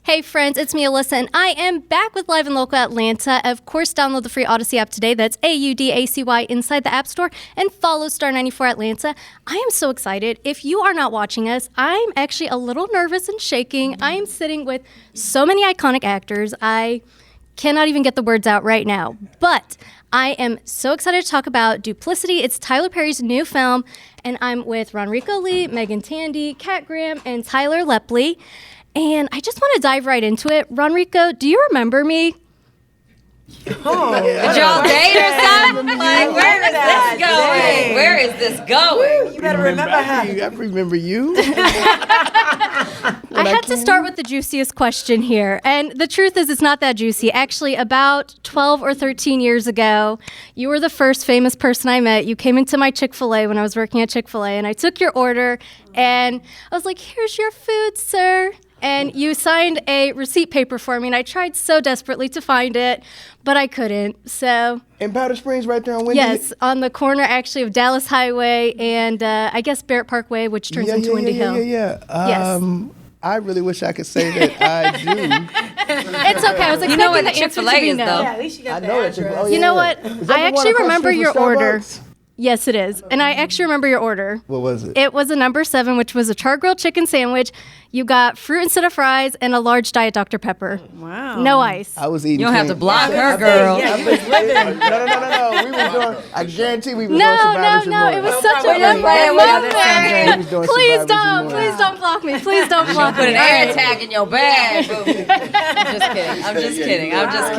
Hey friends, it's me Alyssa, and I am back with Live and Local Atlanta. Of course, download the free Odyssey app today. That's AUDACY inside the App Store, and follow Star 94 Atlanta. I am so excited. If you are not watching us, I'm actually a little nervous and shaking. I am sitting with so many iconic actors. I cannot even get the words out right now, but I am so excited to talk about Duplicity. It's Tyler Perry's new film, and I'm with Ronrico Lee, Megan Tandy, Kat Graham, and Tyler Lepley. And I just want to dive right into it. Ronrico, do you remember me? Oh, did y'all date or something? Like, where is this going? Where is this going? You better remember her. I remember you. I had to start with the juiciest question here. And the truth is, it's not that juicy. Actually, about 12 or 13 years ago, you were the first famous person I met. You came into my Chick-fil-A when I was working at Chick-fil-A, and I took your order, and I was like, "Here's your food, sir." And you signed a receipt paper for me, and I tried so desperately to find it, but I couldn't. So In Powder Springs, right there on Windy. yes, on the corner actually of Dallas Highway and I guess Barrett Parkway, which turns into Windy Hill. Yes. I really wish I could say that I do. It's okay. I was expecting You know what the answer Chick-fil-A to be is, no. though. Yeah, at least you got I the know that. address. You know what? Is that I the one actually across remember the street your from order. Starbucks? Yes, it is. And I actually remember your order. What was it? It was a number 7, which was a char-grilled chicken sandwich. You got fruit instead of fries and a large Diet Dr. Pepper. Wow. No ice. I was eating. You don't have to clean. block her, girl. Yeah, you was living. No. We were doing. I guarantee we was No, on Survivor's no. It Remorse. was such a Wait, memorable wait, moment. He was doing Please Survivor's don't. Remorse. Please don't block me. Please don't block me. Put an All air right. tag in your bag, boo. I'm just kidding. No. That's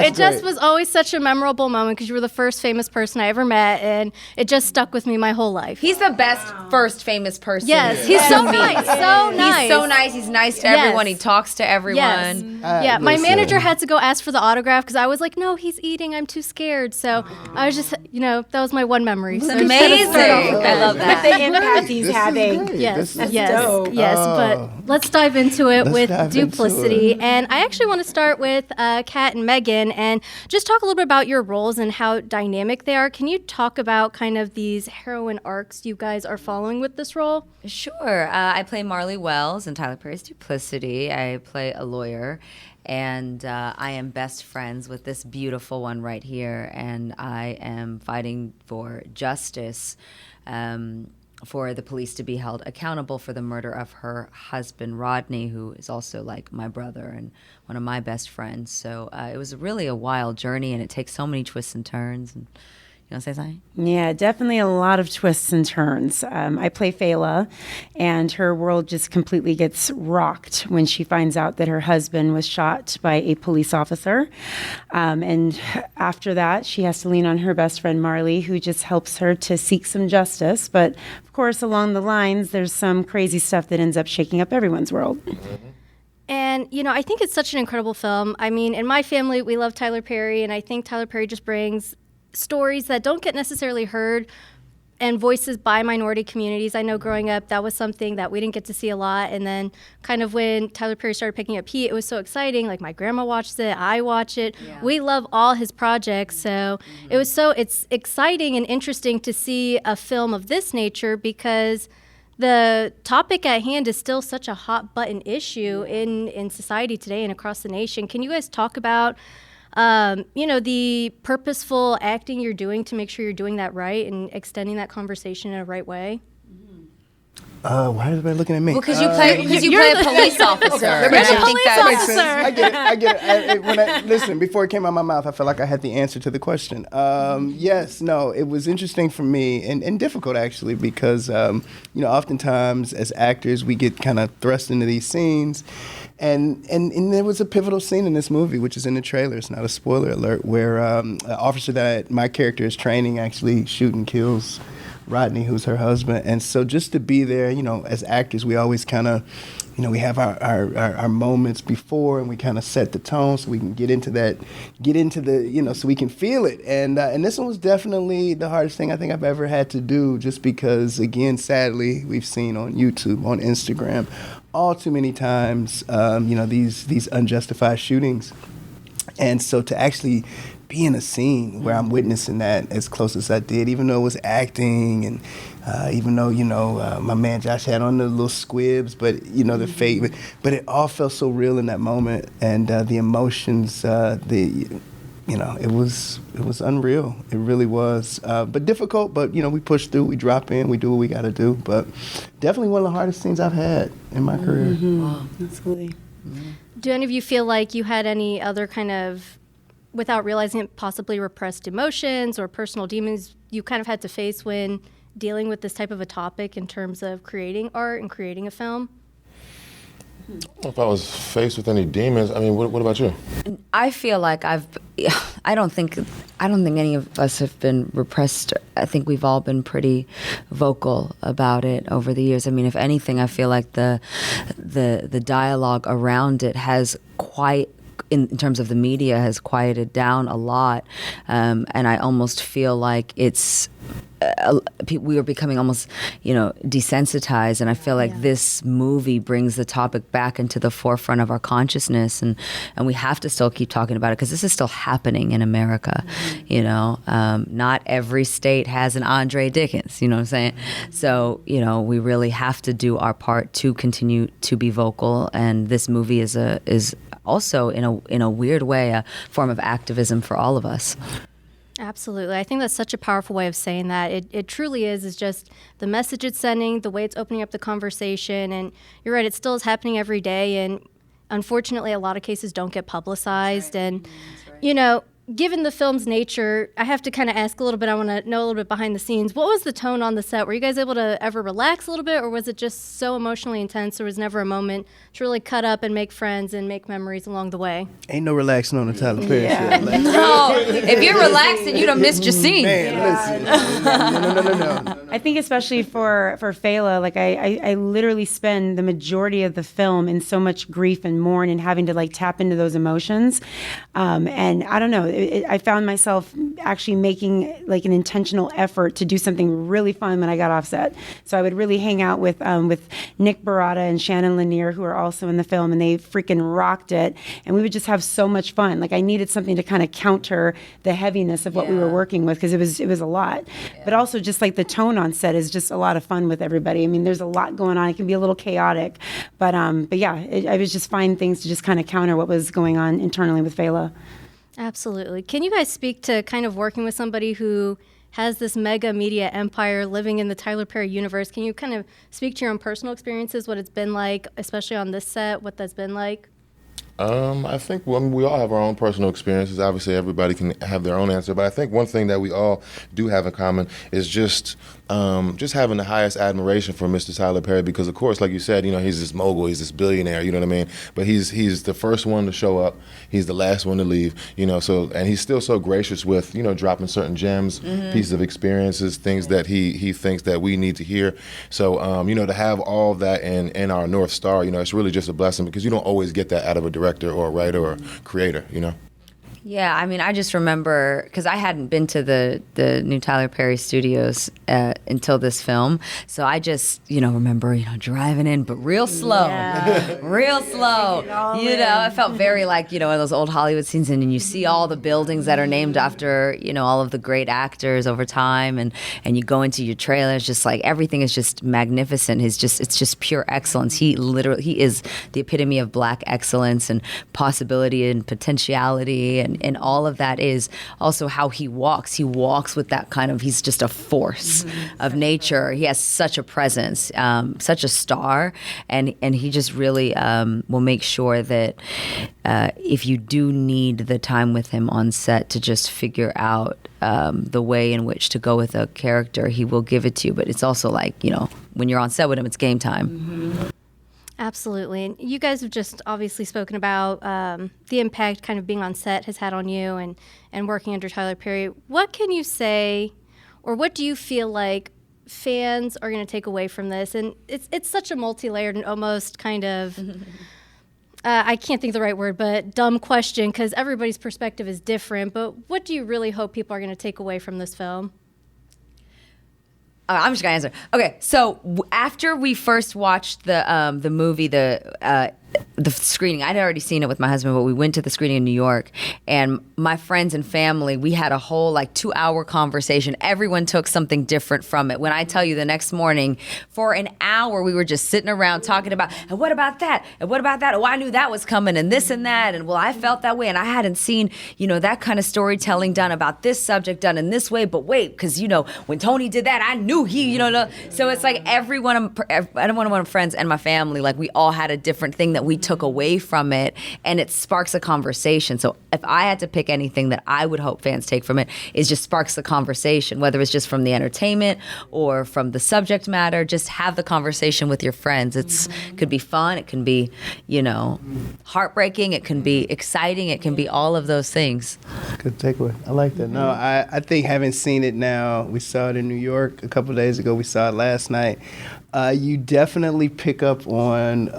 It just great. was always such a memorable moment because you were the first famous person I ever met, and it just stuck with me my whole life. He's the best first famous person. Yes, he's so nice. So nice. He's so nice. He's nice to Yes. everyone. He talks to everyone. Yeah, my Listen. manager had to go ask for the autograph because I was like, no, he's eating. I'm too scared. So I was just, that was my one memory. It's So amazing. I love The that. impact he's This is having. great. Yes, This is- dope. yes. But let's dive into it Let's with dive into Duplicity. it. And I actually want to start with Kat and Megan and just talk a little bit about your roles and how dynamic they are. Can you talk about kind of these heroine arcs you guys are following with this role? Sure. I play Marley Wells in Tyler Perry's Duplicity. I play a lawyer, and I am best friends with this beautiful one right here, and I am fighting for justice for the police to be held accountable for the murder of her husband, Rodney, who is also like my brother and one of my best friends. So it was really a wild journey, and it takes so many twists and turns. And you want to say something? Yeah, definitely a lot of twists and turns. I play Fela, and her world just completely gets rocked when she finds out that her husband was shot by a police officer. And after that, she has to lean on her best friend, Marley, who just helps her to seek some justice. But of course, along the lines, there's some crazy stuff that ends up shaking up everyone's world. And, I think it's such an incredible film. I mean, in my family, we love Tyler Perry, and I think Tyler Perry just brings stories that don't get necessarily heard and voices by minority communities. I know growing up, that was something that we didn't get to see a lot. And then kind of when Tyler Perry started picking up heat, it was so exciting. Like my grandma watched it, I watch it. Yeah. We love all his projects. So it's exciting and interesting to see a film of this nature because the topic at hand is still such a hot button issue in society today and across the nation. Can you guys talk about the purposeful acting you're doing to make sure you're doing that right and extending that conversation in a right way? Why is everybody looking at me? Well, because you play a police officer. You're the I think police that officer. makes I get it. Listen, before it came out of my mouth, I felt like I had the answer to the question. It was interesting for me and difficult actually because, oftentimes as actors, we get kind of thrust into these scenes. And there was a pivotal scene in this movie, which is in the trailer. It's not a spoiler alert, where an officer that my character is training actually shoots and kills Rodney, who's her husband. And so just to be there, as actors, we always kind of, we have our moments before and we kind of set the tone so we can get into the, so we can feel it. And this one was definitely the hardest thing I think I've ever had to do just because, again, sadly, we've seen on YouTube, on Instagram, all too many times, these unjustified shootings. And so to actually be in a scene where I'm witnessing that as close as I did, even though it was acting and even though, my man Josh had on the little squibs, but, the fake, but it all felt so real in that moment. And the emotions, it was unreal. It really was. But difficult, but, we push through, we drop in, we do what we got to do. But definitely one of the hardest scenes I've had in my career. Wow. Absolutely. Do any of you feel like you had any other kind of, without realizing it, possibly repressed emotions or personal demons you kind of had to face when dealing with this type of a topic in terms of creating art and creating a film? If I was faced with any demons, I mean, what about you? I feel like I don't think any of us have been repressed. I think we've all been pretty vocal about it over the years. I mean, if anything, I feel like the dialogue around it has in terms of the media, has quieted down a lot, and I almost feel like it's we are becoming almost, desensitized, and I feel like this movie brings the topic back into the forefront of our consciousness, and we have to still keep talking about it because this is still happening in America. Not every state has an Andre Dickens. You know what I'm saying? So we really have to do our part to continue to be vocal, and this movie is also in a weird way a form of activism for all of us. Absolutely. I think that's such a powerful way of saying that. It truly is just the message it's sending, the way it's opening up the conversation. And you're right, it still is happening every day. And unfortunately, a lot of cases don't get publicized. And, given the film's nature, I have to kind of ask a little bit. I want to know a little bit behind the scenes. What was the tone on the set? Were you guys able to ever relax a little bit, or was it just so emotionally intense there was never a moment to really cut up and make friends and make memories along the way? Ain't no relaxing on the Tyler Perry shit. No, if you're relaxing, you done missed your scene. Man, listen. No. I think especially for Fela, like I literally spend the majority of the film in so much grief and mourn and having to like tap into those emotions. And I don't know, I found myself actually making like an intentional effort to do something really fun when I got off set. So I would really hang out with Nick Barada and Shannon Lanier, who are also in the film, and they freaking rocked it. And we would just have so much fun. Like I needed something to kind of counter the heaviness of what we were working with, because it was a lot. Yeah. But also just like the tone on set is just a lot of fun with everybody. I mean, there's a lot going on. It can be a little chaotic, but yeah, I was just finding things to just kind of counter what was going on internally with Fela. Absolutely. Can you guys speak to kind of working with somebody who has this mega media empire living in the Tyler Perry universe? Can you kind of speak to your own personal experiences, what it's been like, especially on this set, what that's been like? I think we all have our own personal experiences. Obviously, everybody can have their own answer. But I think one thing that we all do have in common is just having the highest admiration for Mr. Tyler Perry, because, of course, like you said, he's this mogul, he's this billionaire, you know what I mean? But he's the first one to show up, he's the last one to leave, so, and he's still so gracious with, dropping certain gems, pieces of experiences, things that he thinks that we need to hear. So, to have all that in our North Star, it's really just a blessing, because you don't always get that out of a director or a writer or a creator, Yeah, I mean, I just remember, because I hadn't been to the new Tyler Perry studios until this film, so I just, remember, driving in, but real slow, real slow. It felt very like, one of those old Hollywood scenes, and you see all the buildings that are named after, all of the great actors over time, and you go into your trailer, it's just like everything is just magnificent. It's just pure excellence. He is the epitome of Black excellence and possibility and potentiality, and all of that is also how he walks. He walks with that kind of, he's just a force of nature. He has such a presence, such a star, and he just really will make sure that if you do need the time with him on set to just figure out the way in which to go with a character, he will give it to you. But it's also like, when you're on set with him, it's game time. Absolutely. And you guys have just obviously spoken about the impact kind of being on set has had on you and working under Tyler Perry. What can you say, or what do you feel like fans are going to take away from this? And it's such a multi-layered and almost kind of, I can't think of the right word, but dumb question, because everybody's perspective is different. But what do you really hope people are going to take away from this film? I'm just gonna answer. Okay, so after we first watched the movie, the screening. I'd already seen it with my husband, but we went to the screening in New York, and my friends and family, we had a whole 2-hour conversation. Everyone took something different from it. When I tell you the next morning, for an hour, we were just sitting around talking about, and what about that? And what about that? Oh, I knew that was coming, and this and that, and well, I felt that way, and I hadn't seen, that kind of storytelling done about this subject done in this way, but wait, because, when Tony did that, I knew he, so it's like every one of my friends and my family, we all had a different thing that we took away from it, and it sparks a conversation. So if I had to pick anything that I would hope fans take from it, is just sparks the conversation, whether it's just from the entertainment or from the subject matter. Just have the conversation with your friends. It could be fun, it can be heartbreaking, it can be exciting, it can be all of those things. Good takeaway. I like that. No, I think having seen it now, we saw it in New York a couple of days ago, we saw it last night. You definitely pick up on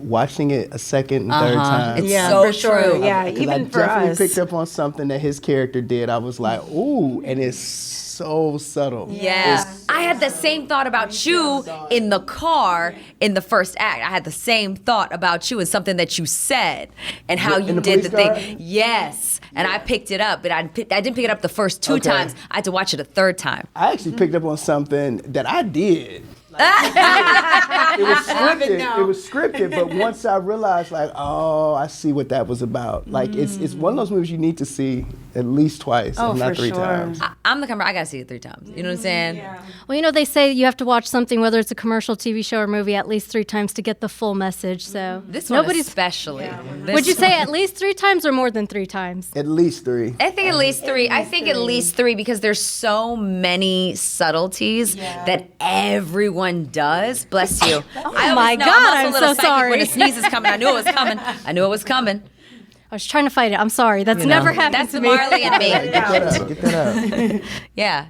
watching it a second and third time. It's so for sure. true. Yeah, Because even I for definitely us. picked up on something that his character did. I was like, ooh, and it's so subtle. Yeah. I had the same thought about you in the car in the first act. I had the same thought about you and something that you said and how In you the did the police car? thing. Yes. And I picked it up, but I didn't pick it up the first 2 Okay. times. I had to watch it a third time. I actually picked up on something that I did. It was scripted. It was scripted, but once I realized, I see what that was about. It's one of those movies you need to see at least twice, if not for 3 sure. times. I'm the camera. I gotta see it 3 times. You know what I'm saying? Well, they say you have to watch something, whether it's a commercial, TV show, or movie, at least 3 times to get the full message. So This one especially. This Would you say one- at least 3 times or more than 3 times? At least 3. I think at least 3. I think at least 3 because there's so many subtleties that everyone does. Bless you. I always my know God, I'm, also I'm a little so psychic sorry. when a sneeze is coming. I knew it was coming. I knew it was coming. I was trying to fight it. I'm sorry. That's never happened That's to me. Marley and me. Get that out. Yeah.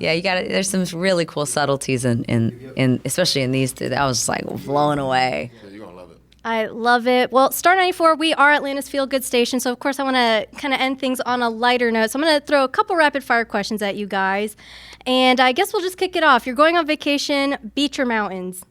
Yeah, you got to there's some really cool subtleties in especially in these 2. I was just blown away. You're gonna love it. I love it. Well, Star 94, we are Atlanta's Feel Good station, so of course I want to kind of end things on a lighter note. So I'm going to throw a couple rapid fire questions at you guys, and I guess we'll just kick it off. You're going on vacation, beach or mountains?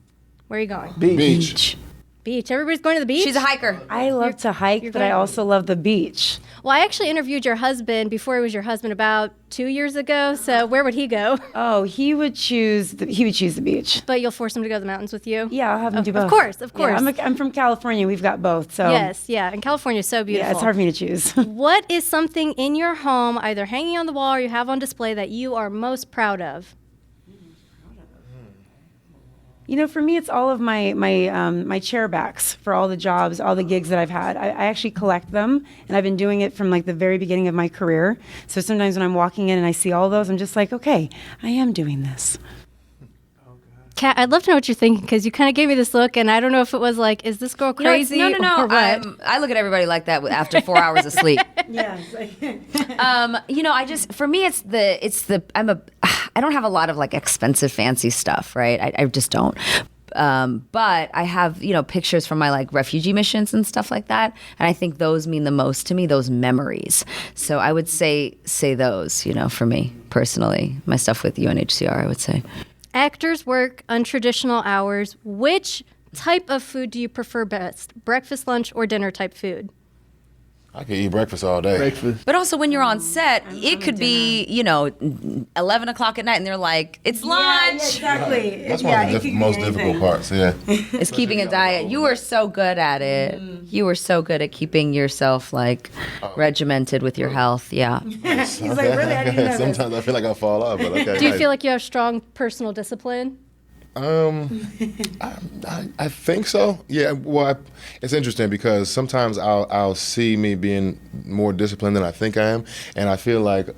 Where are you going? Beach. Beach. Everybody's going to the beach? She's a hiker. I love to hike, but I also love the beach. Well, I actually interviewed your husband before he was your husband about 2 years ago, so where would he go? Oh, he would choose the beach. But you'll force him to go to the mountains with you? Yeah, I'll have him do both. Of course, of Yeah, course. I'm from California. We've got both. So Yes, yeah, and California is so beautiful. yeah, it's hard for me to choose. What is something in your home, either hanging on the wall or you have on display, that you are most proud of? For me, it's all of my chair backs for all the jobs, all the gigs that I've had. I actually collect them, and I've been doing it from the very beginning of my career. So sometimes when I'm walking in and I see all those, I'm just like, okay, I am doing this. Kat, I'd love to know what you're thinking, because you kind of gave me this look, and I don't know if it was is this girl crazy No. or what? I look at everybody like that after 4 hours of sleep. Yeah. I just for me it's the I don't have a lot of expensive fancy stuff, right? I just don't. But I have, pictures from my refugee missions and stuff like that. And I think those mean the most to me, those memories. So I would say those, for me personally, my stuff with UNHCR, I would say. Actors work untraditional hours. Which type of food do you prefer best? Breakfast, lunch, or dinner type food? I could eat breakfast all day. Breakfast. But also when you're on set, it could be, 11 o'clock at night and they're like, it's lunch. Exactly. That's one of the most difficult parts. Yeah. It's keeping a diet. You were so good at it. You were so good at keeping yourself regimented with your health. Yeah. He's like, really? I didn't know this. Sometimes I feel like I fall off, but okay. Do you nice. feel like you have strong personal discipline? I think so. Yeah. Well, it's interesting because sometimes I'll see me being more disciplined than I think I am, and I feel like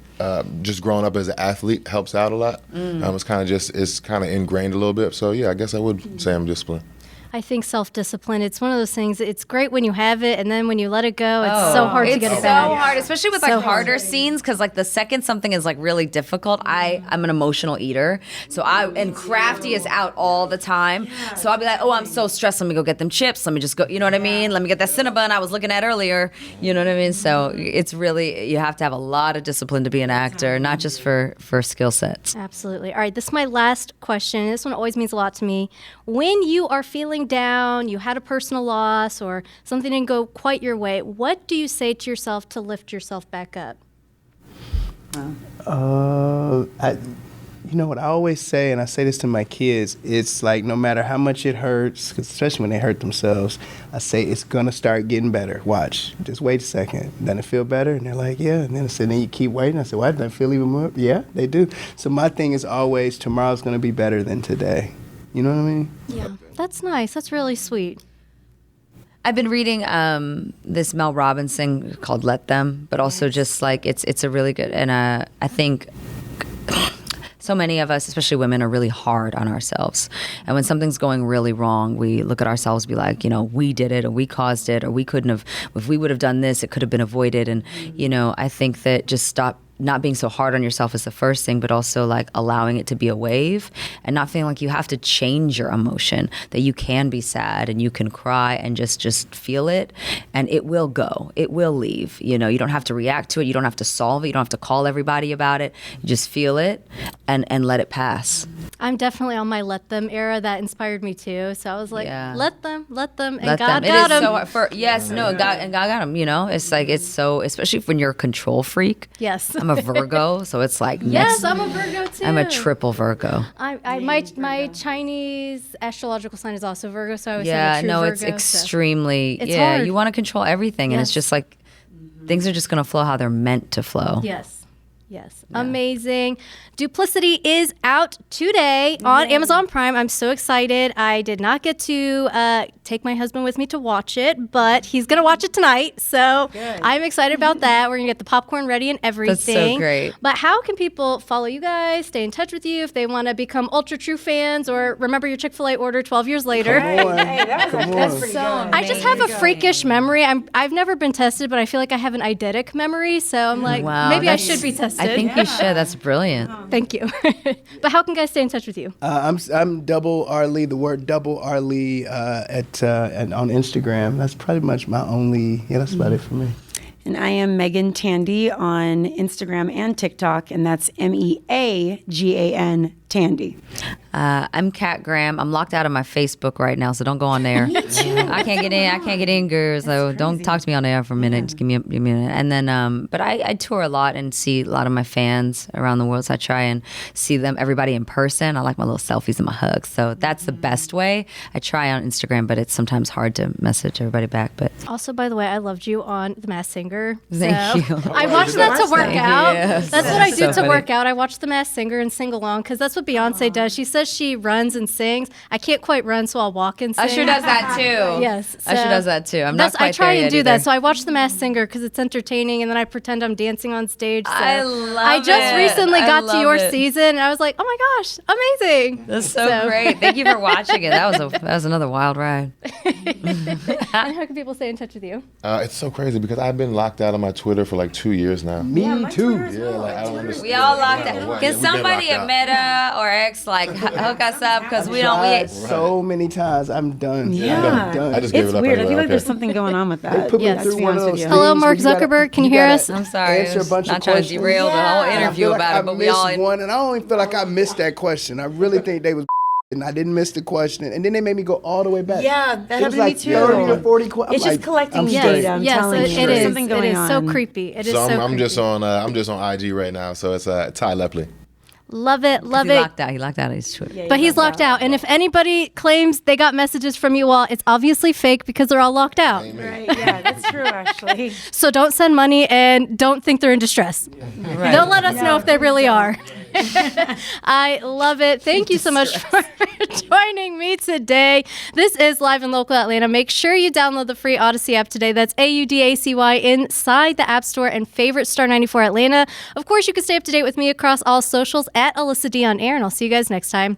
just growing up as an athlete helps out a lot. It's kind of ingrained a little bit. So yeah, I guess I would say I'm disciplined. I think self-discipline, it's one of those things, it's great when you have it, and then when you let it go, it's so hard to get it back. It's so hard, especially with So harder hard. scenes, because the second something is really difficult, I'm an emotional eater. So and Crafty is out all the time. So I'll be like, oh, I'm so stressed. Let me go get them chips. Let me just go, you know what I mean? Let me get that Cinnabon I was looking at earlier. You know what I mean? So it's really, you have to have a lot of discipline to be an actor, not just for skill sets. Absolutely. All right, this is my last question. This one always means a lot to me. When you are feeling feeling down, you had a personal loss, or something didn't go quite your way, what do you say to yourself to lift yourself back up? You know what I always say, and I say this to my kids, it's like no matter how much it hurts, 'cause especially when they hurt themselves, I say it's gonna start getting better. Watch, just wait a second. Doesn't it feel better? And they're like, yeah. And then I said, then you keep waiting. I said, why, doesn't it feel even more? Yeah, they do. So my thing is always tomorrow's gonna be better than today. You know what I mean? Yeah, that's nice. That's really sweet. I've been reading this Mel Robbins thing called "Let Them," but also just like it's a really good, and I think so many of us, especially women, are really hard on ourselves. And when something's going really wrong, we look at ourselves and be like, we did it, or we caused it, or we couldn't have, if we would have done this, it could have been avoided. And, I think that just stop not being so hard on yourself is the first thing, but also like allowing it to be a wave and not feeling like you have to change your emotion, that you can be sad and you can cry and just feel it, and it will go. It will leave. You don't have to react to it. You don't have to solve it. You don't have to call everybody about it. You just feel it and let it pass. I'm definitely on my let them era. That inspired me too. So I was like, let them, and Let God them. got him. God got him. It's like, it's so, especially when you're a control freak. Yes. I'm a Virgo, so it's like yes, I'm a Virgo too. I'm a triple Virgo. My Chinese astrological sign is also Virgo, so I would say a true Virgo. It's extremely. It's hard. You want to control everything, and it's just like things are just going to flow how they're meant to flow. Yes. Amazing. Duplicity is out today on Amazon Prime. I'm so excited. I did not get to take my husband with me to watch it, but he's going to watch it tonight. So I'm excited about that. We're going to get the popcorn ready and everything. That's so great. But how can people follow you guys, stay in touch with you if they want to become ultra true fans or remember your Chick-fil-A order 12 years later? Come on. That's pretty so good. I just have a freakish memory. I've never been tested, but I feel like I have an eidetic memory. So I'm like, maybe I should be tested. I think you should. That's brilliant. Thank you. But how can guys stay in touch with you? I'm Double R Lee, the word Double R Lee and on Instagram. That's pretty much my only, that's about it for me. And I am Megan Tandy on Instagram and TikTok, and that's MEAGAN Tandy. I'm Kat Graham. I'm locked out of my Facebook right now, so don't go on there. Me too. I can't get in, girls. So don't talk to me on there for a minute. Just give me a minute. And then, but I tour a lot and see a lot of my fans around the world. So I try and see everybody in person. I like my little selfies and my hugs. So that's the best way. I try on Instagram, but it's sometimes hard to message everybody back. But also, by the way, I loved you on The Masked Singer. Thank you. I watched that to work out. Yes. That's what I do So to funny. work out. I watch The Masked Singer and sing along because that's what Beyonce does. She says she runs and sings. I can't quite run, so I'll walk and sing. Usher does that too. Yes. Usher does that too. I'm not quite I try there and yet do either. that. So I watch The Masked Singer because it's entertaining, and then I pretend I'm dancing on stage. So I love I just it. recently I got to love your it. season, and I was like, oh my gosh, amazing. That's so great. Thank you for watching it. That was another wild ride. And how can people stay in touch with you? It's so crazy because I've been locked out of my Twitter for like 2 years now. Me too. Yeah, like I don't understand. We all locked Yeah, out. yeah, Can we've been somebody locked at out. Meta or X hook us up because we Tried don't. so many times. I'm done. Yeah. I'm done. I just gave It's it up. weird. I anyway. feel like Okay. there's something going on with that. Put me Yes. through To be one of honest with those you. Hello, things Mark where you gotta- Zuckerberg. Can you hear gotta us? I'm sorry. Answer a bunch not of trying questions. to derail the whole I interview feel like about I it, but we all. missed one, and I don't even feel like I missed that question. I really think they was, and I didn't miss the question, and then they made me go all the way back. Yeah, that It was happened like to me too. 30 to 40 questions. It's just collecting Yes, data. I'm yes, telling it you. is. There's something going It is so on. creepy. It is So so I'm just creepy. on I'm just on IG right now. So it's Ty Lepley. Love it, love He it. locked out. He locked out of his Twitter. But he's locked out. And if anybody claims they got messages from you all, it's obviously fake because they're all locked out. Right, yeah, that's true actually. So don't send money and don't think they're in distress. Right. They'll let us know if they really are. I love it. Thank you so much for joining me today. This is Live and Local Atlanta. Make sure you download the free Odyssey app today. That's AUDACY inside the App Store and favorite Star 94 Atlanta. Of course, you can stay up to date with me across all socials at Alyssa D on Air, and I'll see you guys next time.